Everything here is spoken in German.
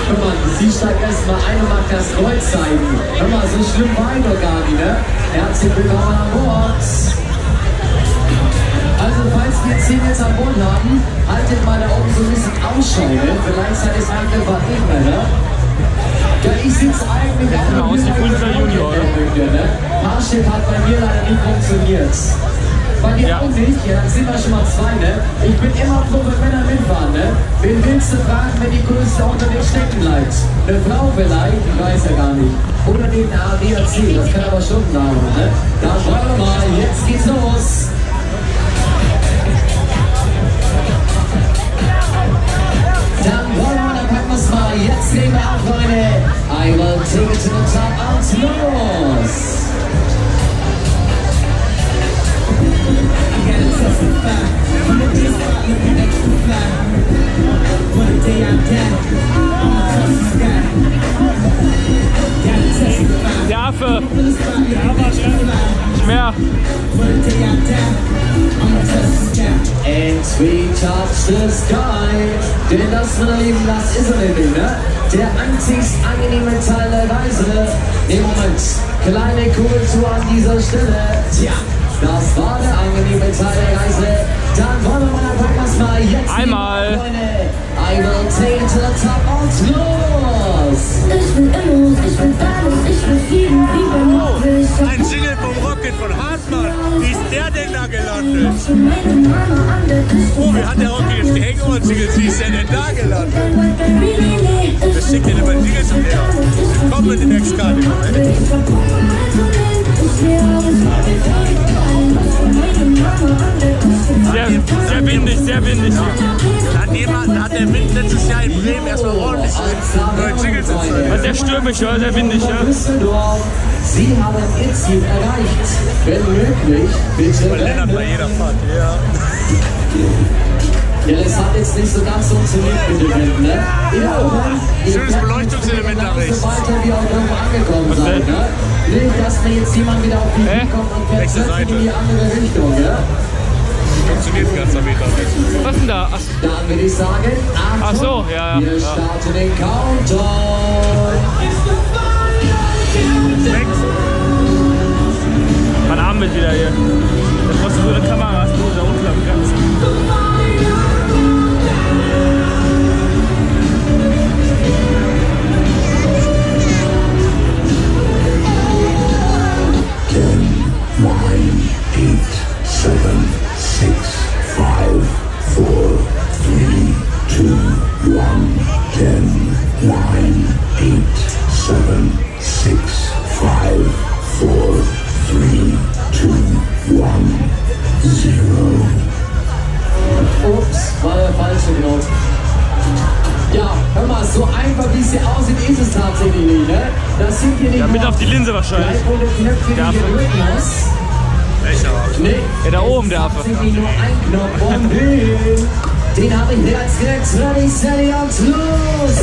Hör mal, sie steigt erstmal ein und mag das Kreuz zeigen. Hör mal, so schlimm war ich doch gar nicht, ne? Herzlich willkommen an Bord. Also, falls wir jetzt hier jetzt an Bord haben, haltet mal da oben so ein bisschen Ausschau, ne? Vielleicht seid es einfach eben, ne? Ja, ich sitze eigentlich auch aus wie unser Junior, ne? Fahrstuhl hat bei mir leider nicht funktioniert. Bei dir auch nicht, ja, dann sind wir schon mal zwei, ne? Ich bin immer froh, wenn Männer mitfahren, ne? Wen willst du fragen, wenn die Größte unter den Stecken bleibt? Eine Frau vielleicht? Ich weiß ja gar nicht. Oder den ADAC, das kann aber Stunden dauern, ne? Da schauen wir mal, jetzt geht's los! Dann wollen wir, dann packen wir's mal. Jetzt gehen wir auf, Freunde. I will take it to the top und los! Der Affe! Nicht mehr! And we touch the sky. Denn das, meine Lieben, das ist er nämlich, ne? Der einzigst angenehme Teil der Reise. Im Moment, kleine Kugeltour an dieser Stelle. Tja, das war der angenehme Teil der Reise. Dann wollen wir mal packen mal jetzt. Einmal! I will take it to the top und los! Ich will Emos, ich will Ballons, ich will fliegen wie beim Mobil. Ein Single vom Rocket von Hartmann. Wie ist der denn da gelandet? Oh, wie hat der Rocket jetzt die Hangover-Singles? Wie ist der denn da gelandet? Das schickt den immer Singles umher. Komm mit den Ex-Karte. Sehr windig, sehr windig. Hat der Wind letztes Jahr in Bremen erstmal ordentlich Singles erzeugt. War sehr stürmisch, ja, sehr windig, ja. Düsseldorf, Sie haben Ihr Ziel erreicht. Wenn möglich, bitte. Weil Lennart bei jeder Fahrt, ja. Ja, das hat jetzt nicht so ganz funktioniert mit dem Wind, ne? Schönes Beleuchtungselement nach rechts. Weiter wie auch irgendwo angekommen sein, ne? Nicht, dass mir jetzt jemand wieder auf die Idee kommt und fährt plötzlich in die andere Richtung, ja? Funktioniert ein ganzer Meter nicht. Was denn da? Dann würde ich sagen, Achtung, Ach so, ja. wir starten den Countdown. Mein Arm wird wieder hier. Da brauchst du so eine Kamera, hast du da runterladen kannst. Ups, war der falsche Knopf. Ja, hör mal, so einfach wie es hier aussieht, ist es tatsächlich nicht, ne? Das sind hier nicht. Ja, mit auf die Linse wahrscheinlich. Der Affe. Welcher? Nee. Ja, da oben der Affe. Tatsächlich nur ein Knopf und den habe ich jetzt gekriegt. Ready, steady und los!